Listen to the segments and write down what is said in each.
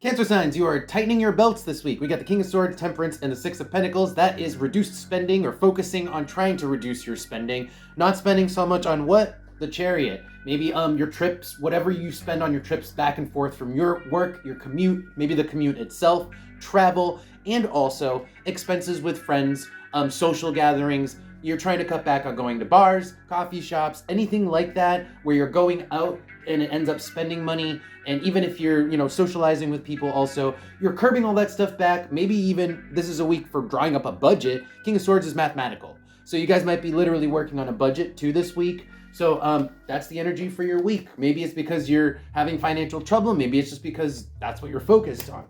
Cancer signs, you are tightening your belts this week. We got the King of Swords, Temperance, and the Six of Pentacles. That is reduced spending or focusing on trying to reduce your spending. Not spending so much on what? The Chariot. Maybe your trips, whatever you spend on your trips back and forth from your work, your commute, maybe the commute itself, travel, and also expenses with friends, social gatherings. You're trying to cut back on going to bars, coffee shops, anything like that where you're going out and it ends up spending money. And even if you're, socializing with people also, you're curbing all that stuff back. Maybe even this is a week for drawing up a budget. King of Swords is mathematical. So you guys might be literally working on a budget too this week. So that's the energy for your week. Maybe it's because you're having financial trouble. Maybe it's just because that's what you're focused on.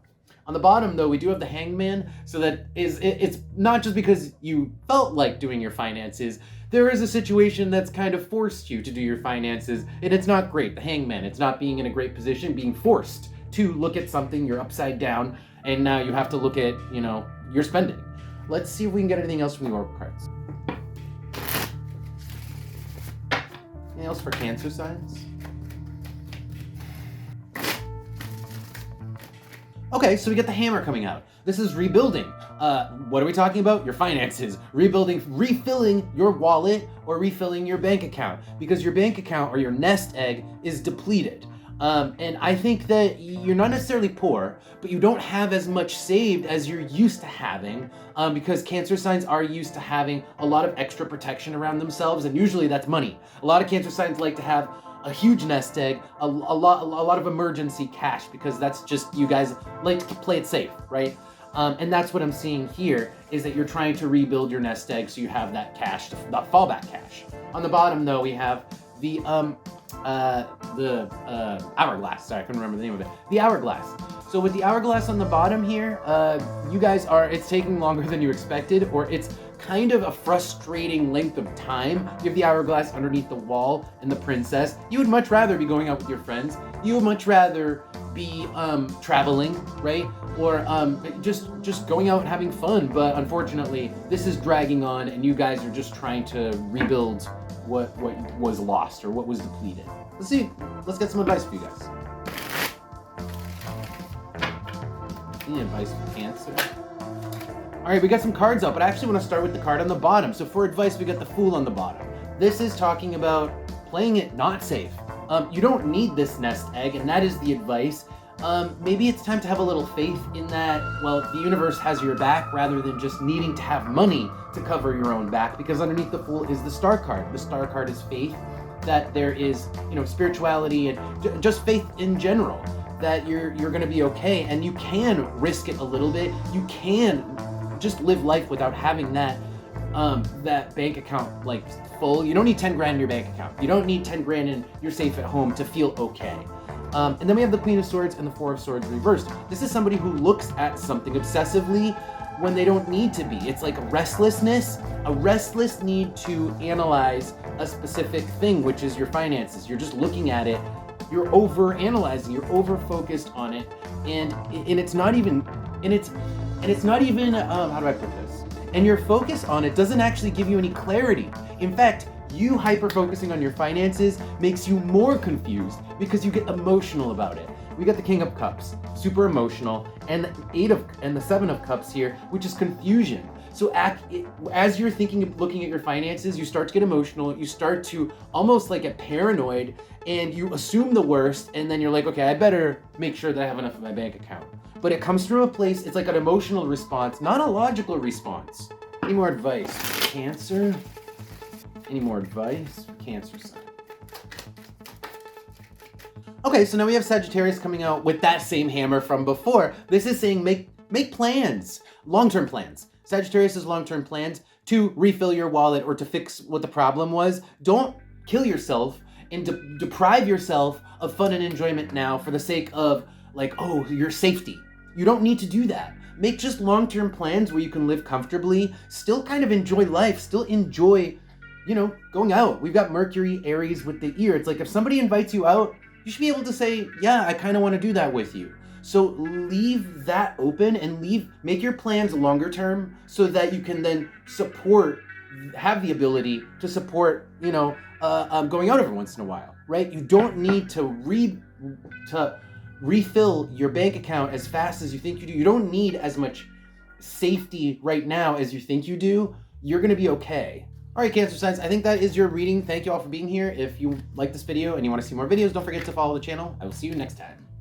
On the bottom, though, we do have the Hangman. So that it's not just because you felt like doing your finances. There is a situation that's kind of forced you to do your finances, and it's not great. The Hangman, it's not being in a great position, being forced to look at something, you're upside down, and now you have to look at, your spending. Let's see if we can get anything else from the Oracle cards. Anything else for Cancer signs? Okay, so we get the Hammer coming out. This is rebuilding. What are we talking about? Your finances. Rebuilding, refilling your wallet or refilling your bank account because your bank account or your nest egg is depleted. And I think that you're not necessarily poor, but you don't have as much saved as you're used to having because Cancer signs are used to having a lot of extra protection around themselves, and usually that's money. A lot of Cancer signs like to have a huge nest egg, a lot of emergency cash because that's just, you guys like to play it safe, right? And that's what I'm seeing here is that you're trying to rebuild your nest egg so you have that cash, that fallback cash. On the bottom though, we have the hourglass. Sorry, I couldn't remember the name of it. The hourglass. So with the hourglass on the bottom here, you guys it's taking longer than you expected, or it's kind of a frustrating length of time. You have the hourglass underneath the wall and the princess. You would much rather be going out with your friends. You would much rather be traveling, right? Or just going out and having fun. But unfortunately, this is dragging on and you guys are just trying to rebuild what was lost or what was depleted. Let's get some advice for you guys. Any advice for Cancer? All right, we got some cards out, but I actually want to start with the card on the bottom. So for advice, we got the Fool on the bottom. This is talking about playing it not safe. You don't need this nest egg, and that is the advice. Maybe it's time to have a little faith in that, the universe has your back rather than just needing to have money to cover your own back, because underneath the Fool is the Star card. The Star card is faith, that there is, spirituality and just faith in general, that you're going to be okay, and you can risk it a little bit. You can just live life without having that bank account full. You don't need 10 grand in your bank account. You don't need 10 grand in you're safe at home to feel okay. And then we have the Queen of Swords and the Four of Swords reversed. This is somebody who looks at something obsessively when they don't need to be. It's like a restless need to analyze a specific thing, which is your finances. You're just looking at it. You're over-analyzing. You're over-focused on it, and it's not even how do I put this? And your focus on it doesn't actually give you any clarity. In fact, you hyper-focusing on your finances makes you more confused because you get emotional about it. We got the King of Cups, super emotional, and the Seven of Cups here, which is confusion. So as you're looking at your finances, you start to get emotional, you start to almost get paranoid, and you assume the worst, and then you're like, okay, I better make sure that I have enough in my bank account. But it comes from a place, it's like an emotional response, not a logical response. Any more advice for Cancer? Any more advice for Cancer sign? Okay, so now we have Sagittarius coming out with that same hammer from before. This is saying make plans, long-term plans. Sagittarius' long-term plans to refill your wallet or to fix what the problem was. Don't kill yourself and deprive yourself of fun and enjoyment now for the sake of your safety. You don't need to do that. Make just long-term plans where you can live comfortably, still kind of enjoy life, still enjoy, going out. We've got Mercury, Aries with the ear. It's like if somebody invites you out, you should be able to say, yeah, I kind of want to do that with you. So leave that open and make your plans longer term so that you can then have the ability to support, going out every once in a while, right? You don't need to refill your bank account as fast as you think you do. You don't need as much safety right now as you think you do. You're going to be okay. All right, Cancer signs, I think that is your reading. Thank you all for being here. If you like this video and you want to see more videos, don't forget to follow the channel. I will see you next time.